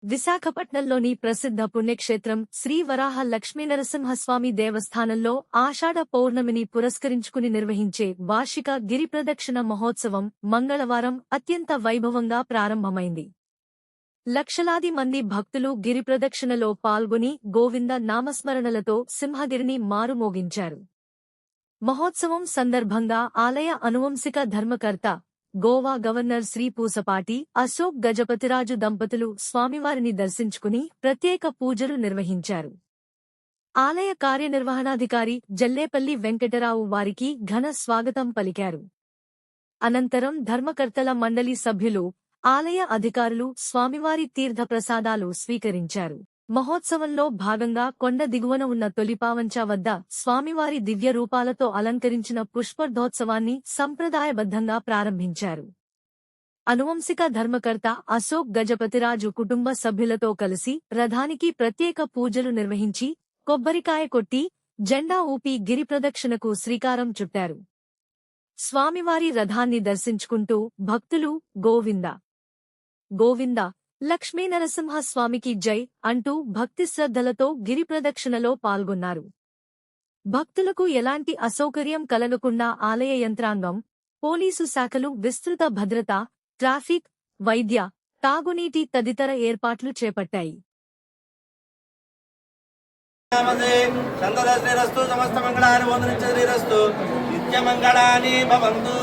విశాఖపట్నంలోని ప్రసిద్ధ పుణ్యక్షేత్రం శ్రీ వరాహ లక్ష్మీనరసింహస్వామి దేవస్థానంలో ఆషాఢ పౌర్ణమిని పురస్కరించుకుని నిర్వహించే వార్షిక గిరిప్రదక్షిణ మహోత్సవం మంగళవారం అత్యంత వైభవంగా ప్రారంభమైంది. లక్షలాది మంది భక్తులు గిరిప్రదక్షిణలో పాల్గొని గోవింద నామస్మరణలతో సింహగిరిని మారుమోగించారు. మహోత్సవం సందర్భంగా ఆలయ అనువంశిక ధర్మకర్త గోవా గవర్నర్ శ్రీ పూసపాటి అశోక్ గజపతిరాజు దంపతులు స్వామివారిని దర్శించుకుని ప్రత్యేక పూజలు నిర్వహించారు. ఆలయ కార్యనిర్వహణాధికారి జల్లేపల్లి వెంకటరావు వారికి ఘన స్వాగతం పలికారు. అనంతరం ధర్మకర్తల మండలి సభ్యులు, ఆలయ అధికారులు స్వామివారి తీర్థప్రసాదాలు స్వీకరించారు. మహోత్సవంలో భాగంగా కొండ దిగువన ఉన్న తొలిపావంచ వద్ద స్వామివారి దివ్య రూపాలతో అలంకరించిన పుష్పర్ధోత్సవాన్ని సంప్రదాయబద్ధంగా ప్రారంభించారు. అనువంశిక ధర్మకర్త అశోక్ గజపతిరాజు కుటుంబ సభ్యులతో కలిసి రథానికి ప్రత్యేక పూజలు నిర్వహించి కొబ్బరికాయ కొట్టి జెండా ఊపి గిరిప్రదక్షిణకు శ్రీకారం చుట్టారు. స్వామివారి రథాన్ని దర్శించుకుంటూ భక్తులు గోవింద గోవింద లక్ష్మీనరసింహస్వామికి జై అంటూ భక్తి శ్రద్ధలతో గిరిప్రదక్షిణలో పాల్గొన్నారు. భక్తులకు ఎలాంటి అసౌకర్యం కలగకుండా ఆలయ యంత్రాంగం, పోలీసు శాఖలు విస్తృత భద్రత, ట్రాఫిక్, వైద్య, తాగునీటి తదితర ఏర్పాట్లు చేపట్టాయి. నిత్యమంగళాని భవంతు.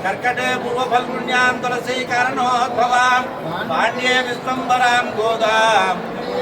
కర్కటే పూర్వఫల్గుణ్యాం తులసీ కారణోద్భవాం పాండ్యే విశ్వంబరాం గోదాం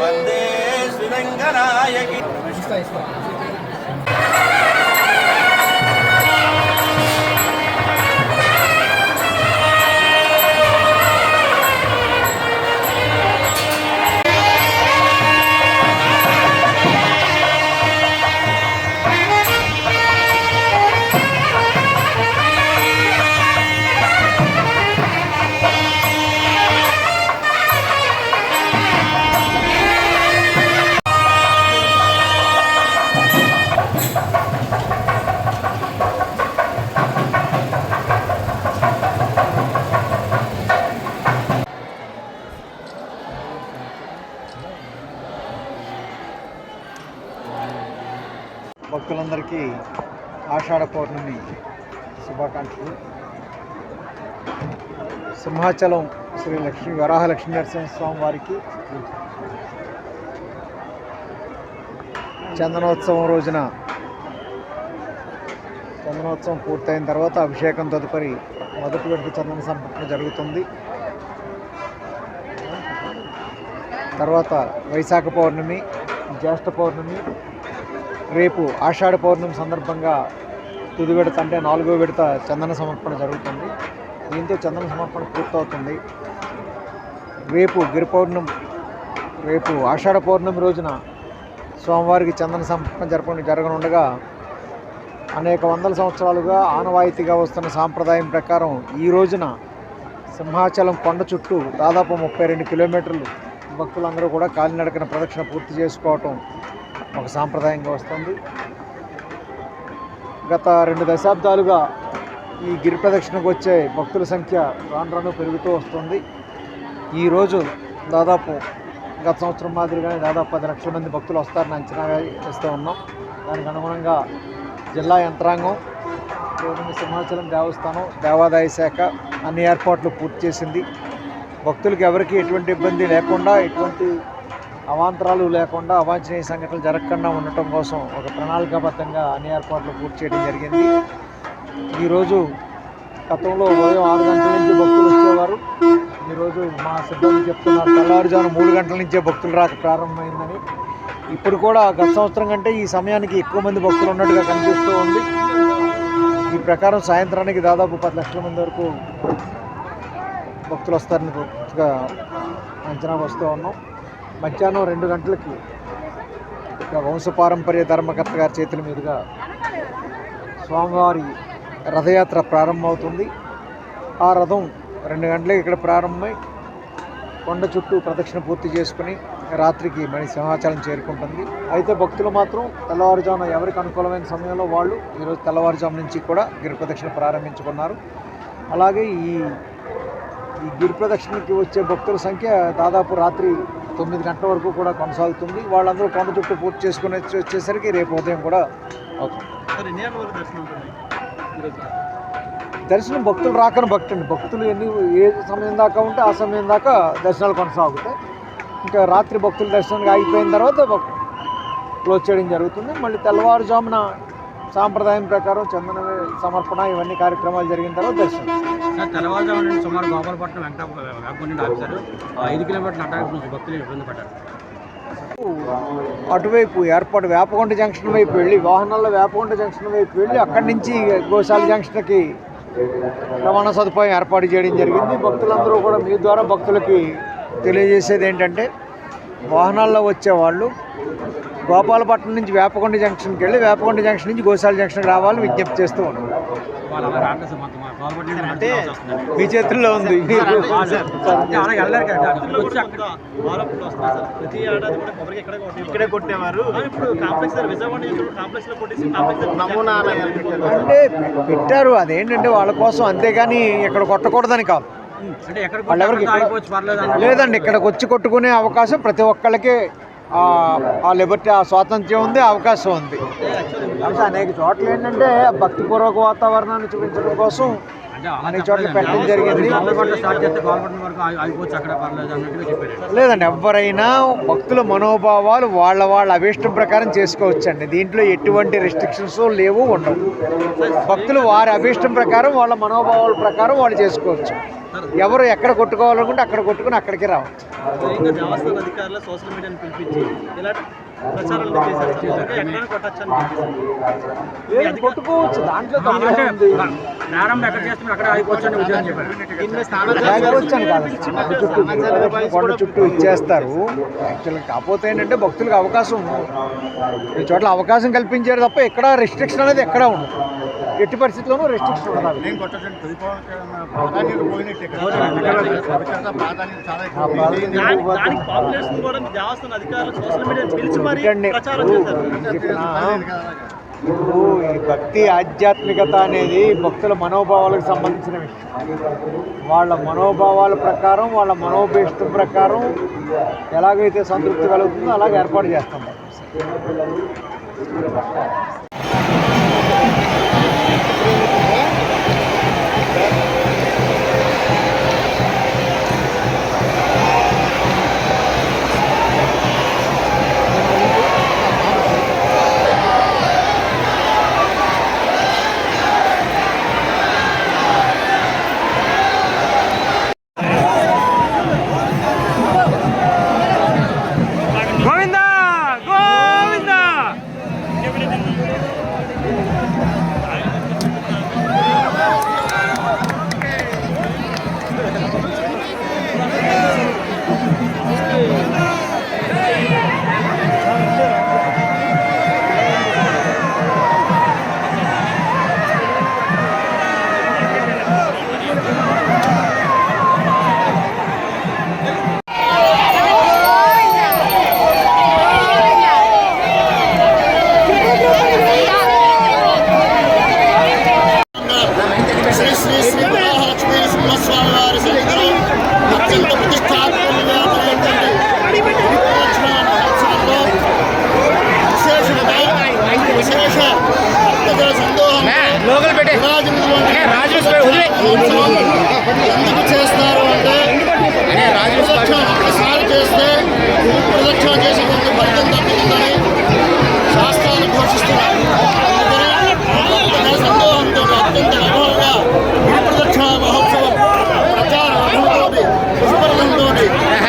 వందే శ్రీరంగనాయకి. భక్తులందరికీ ఆషాఢ పౌర్ణమి శుభాకాంక్షలు. సింహాచలం శ్రీ వరాహ లక్ష్మీనరసింహస్వామి వారికి చందనోత్సవం రోజున చందనోత్సవం పూర్తయిన తర్వాత అభిషేకం తదుపరి మొదటి విడత చందన సమర్పణ జరుగుతుంది. తర్వాత వైశాఖ పౌర్ణమి, జ్యేష్ఠ పౌర్ణమి, రేపు ఆషాఢ పౌర్ణమి సందర్భంగా తుది విడత అంటే 4వ విడత చందన సమర్పణ జరుగుతుంది. దీంతో చందన సమర్పణ పూర్తవుతుంది. రేపు ఆషాఢ పౌర్ణమి రోజున స్వామివారికి చందన సమర్పణ జరగనుండగా అనేక వందల సంవత్సరాలుగా ఆనవాయితీగా వస్తున్న సాంప్రదాయం ప్రకారం ఈ రోజున సింహాచలం కొండ చుట్టూ దాదాపు 32 కిలోమీటర్లు భక్తులందరూ కూడా కాలినడకన ప్రదక్షిణ పూర్తి చేసుకోవటం ఒక సాంప్రదాయంగా వస్తుంది. గత 2 దశాబ్దాలుగా ఈ గిరి ప్రదక్షిణకు వచ్చే భక్తుల సంఖ్య రాను పెరుగుతూ వస్తుంది. ఈరోజు దాదాపు గత సంవత్సరం మాదిరిగానే దాదాపు 10 లక్షల మంది భక్తులు వస్తారని అంచనా వేస్తూ ఉన్నాం. దానికి అనుగుణంగా జిల్లా యంత్రాంగం, సింహాచలం దేవస్థానం, దేవాదాయ శాఖ అన్ని ఏర్పాట్లు పూర్తి చేసింది. భక్తులకు ఎవరికి ఎటువంటి ఇబ్బంది లేకుండా, ఎటువంటి అవాంతరాలు లేకుండా, అవాంఛనీయ సంఘటనలు జరగకుండా ఉండటం కోసం ఒక ప్రణాళికాబద్ధంగా అన్ని ఏర్పాట్లు పూర్తి చేయడం జరిగింది. ఈరోజు గతంలో ఉదయం 6 గంటల నుంచి భక్తులు వచ్చేవారు. ఈరోజు మా సిబ్బంది చెప్తున్నారు తెల్లవారుజామున 3 గంటల నుంచే భక్తులు రాక ప్రారంభమైందని. ఇప్పుడు కూడా గత సంవత్సరం కంటే ఈ సమయానికి ఎక్కువ మంది భక్తులు ఉన్నట్టుగా కనిపిస్తూ ఉంది. ఈ ప్రకారం సాయంత్రానికి దాదాపు 10 లక్షల మంది వరకు భక్తులు వస్తారని పూర్తిగా అంచనా వస్తూ ఉన్నాం. మధ్యాహ్నం 2 గంటలకి వంశపారంపర్య ధర్మకర్త గారి చేతుల మీదుగా స్వామివారి రథయాత్ర ప్రారంభమవుతుంది. ఆ రథం 2 గంటలకి ఇక్కడ ప్రారంభమై కొండ చుట్టూ ప్రదక్షిణ పూర్తి చేసుకుని రాత్రికి మళ్ళీ సింహాచలం చేరుకుంటుంది. అయితే భక్తులు మాత్రం తెల్లవారుజామున ఎవరికి అనుకూలమైన సమయంలో వాళ్ళు ఈరోజు తెల్లవారుజాము నుంచి కూడా గిరి ప్రదక్షిణ ప్రారంభించుకున్నారు. అలాగే ఈ ఈ గిరి ప్రదక్షిణకి వచ్చే భక్తుల సంఖ్య దాదాపు రాత్రి 9 గంటల వరకు కూడా కొనసాగుతుంది. వాళ్ళందరూ కొండ చుట్టూ పూర్తి చేసుకుని వచ్చేసరికి రేపు ఉదయం కూడా అవుతుంది. దర్శనం భక్తులు రాకని భక్తులు ఏ సమయం దాకా ఉంటే ఆ సమయం దాకా దర్శనాలు కొనసాగుతాయి. ఇంకా రాత్రి భక్తుల దర్శనానికి ఆగిపోయిన తర్వాత క్లోజ్ చేయడం జరుగుతుంది. మళ్ళీ తెల్లవారుజామున సాంప్రదాయం ప్రకారం చందన సమర్పణ ఇవన్నీ కార్యక్రమాలు జరిగిన తర్వాత దర్శనం. తెల్లవారుజామున సుమారు గోపాలపట్నం వెంకటపట్నం ఆఫీసర్ 5 కిలోమీటర్ల అడ్డానికి నుంచి భక్తులు ఇబ్బంది పడ్డారు. అటువైపు ఏర్పాటు వేపకొండ జంక్షన్ వైపు వెళ్ళి వాహనాల్లో వేపకొండ జంక్షన్ వైపు వెళ్ళి అక్కడి నుంచి గోశాల జంక్షన్కి రవాణా సదుపాయం ఏర్పాటు చేయడం జరిగింది. భక్తులందరూ కూడా మీ ద్వారా భక్తులకి తెలియజేసేది ఏంటంటే వాహనాల్లో వచ్చేవాళ్ళు గోపాలపట్నం నుంచి వేపకొండ జంక్షన్కి వెళ్ళి వేపకొండ జంక్షన్ నుంచి గోశాల జంక్షన్కి రావాలని విజ్ఞప్తి చేస్తూ ఉన్నాం. అంటే మీ చేతుల్లో ఉంది. అంటే పెట్టారు అదేంటంటే వాళ్ళ కోసం, అంతేగాని ఇక్కడ కొట్టకూడదని కాదు. వాళ్ళెవరికి లేదండి, ఇక్కడికి వచ్చి కొట్టుకునే అవకాశం ప్రతి ఒక్కళ్ళకి ఆ లిబర్టీ, ఆ స్వాతంత్ర్యం ఉంది, అవకాశం ఉంది. అనేక చోట్ల ఏంటంటే భక్తిపూర్వక వాతావరణాన్ని చూపించడం కోసం అనేక చోట్ల పెట్టడం జరిగింది. లేదండి, ఎవరైనా భక్తుల మనోభావాలు వాళ్ళ అభిష్టం ప్రకారం చేసుకోవచ్చండి. దీంట్లో ఎటువంటి రెస్ట్రిక్షన్స్ లేవు, ఉండవు. భక్తులు వారి అభిష్టం ప్రకారం వాళ్ళ మనోభావాల ప్రకారం వాళ్ళు చేసుకోవచ్చు. ఎవరు ఎక్కడ కొట్టుకోవాలనుకుంటే అక్కడ కొట్టుకుని అక్కడికి రావచ్చు. దేవస్థాన అధికారులు సోషల్ మీడియాని పిలిపించి ఇలా కొట్టుకోవచ్చు, దాంట్లో కొండ చుట్టూ ఇచ్చేస్తారు యాక్చువల్గా. కాకపోతే ఏంటంటే భక్తులకు అవకాశం ఈ చోట్ల అవకాశం కల్పించారు తప్ప ఎక్కడ రెస్ట్రిక్షన్ అనేది ఎక్కడా ఉండదు. ఎట్టి పరిస్థితుల్లోనూ రెస్ట్రిక్షన్ ఉండదు. ఇప్పుడు ఈ భక్తి ఆధ్యాత్మికత అనేది భక్తుల మనోభావాలకు సంబంధించిన విషయం. వాళ్ళ మనోభావాల ప్రకారం, వాళ్ళ మనోభీష్టం ప్రకారం ఎలాగైతే సంతృప్తి కలుగుతుందో అలాగే ఏర్పాటు చేస్తాం. ఎందుకు చేస్తారు అంటే ఒకసారి చేస్తే ప్రదక్షిణ చేసేటువంటి ఫలితం దక్కుతుందని శాస్త్రాలు ఘోషిస్తున్నారు. అందుకని సందోహంతో అత్యంత వైభవంగా గిరి ప్రదక్షిణ మహోత్సవం ప్రచార రథంతో పుష్పరథంతో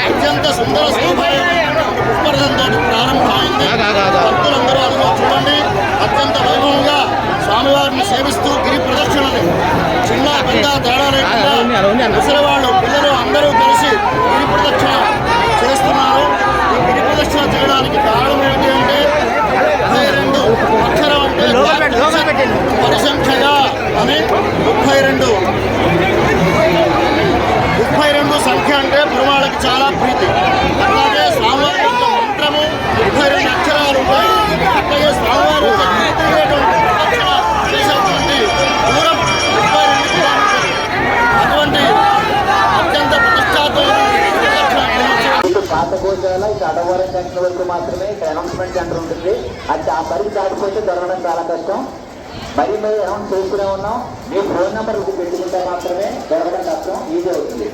అత్యంత సుందర శోభాయమైన పుష్పరథంతో ప్రారంభమైంది. భక్తులందరూ అందులో చూడండి, అత్యంత వైభవంగా స్వామివారిని సేవిస్తూ గిరి ప్రదక్షిణని చిన్న పెద్ద తేడా లేకుండా ముసలివాళ్ళు, పిల్లలు అందరూ కలిసి గిరి ప్రదక్షిణ చేస్తున్నారు. ఈ గిరి ప్రదక్షిణ చేయడానికి కారణం ఏంటి అంటే 32 అక్షరం అంటే పరిసంఖ్యగా అని 32 సంఖ్య అంటే పురవాళ్ళకి చాలా ప్రీతి. అలాగే స్వామివారి యొక్క మంత్రము 32 అక్షరాలు ఉంటాయి. అట్లాగే స్వామివారి యొక్క చేసేటువంటి దూరం 32 కిలోమీటర్లు. అటువంటి అత్యంత వేళ ఇక అడవరం జంక్షన్ వరకు మాత్రమే ఇక్కడ అనౌన్స్మెంట్ సెంటర్ ఉంటుంది. అది ఆ పరిధి దాటిపోతే దొరకడం చాలా కష్టం. మరి మీరు అనౌన్స్ చేస్తూనే ఉన్నాం. మీ ఫోన్ నెంబర్ పెట్టుకుంటే మాత్రమే దొరకడం కష్టం, ఈజీ అవుతుంది.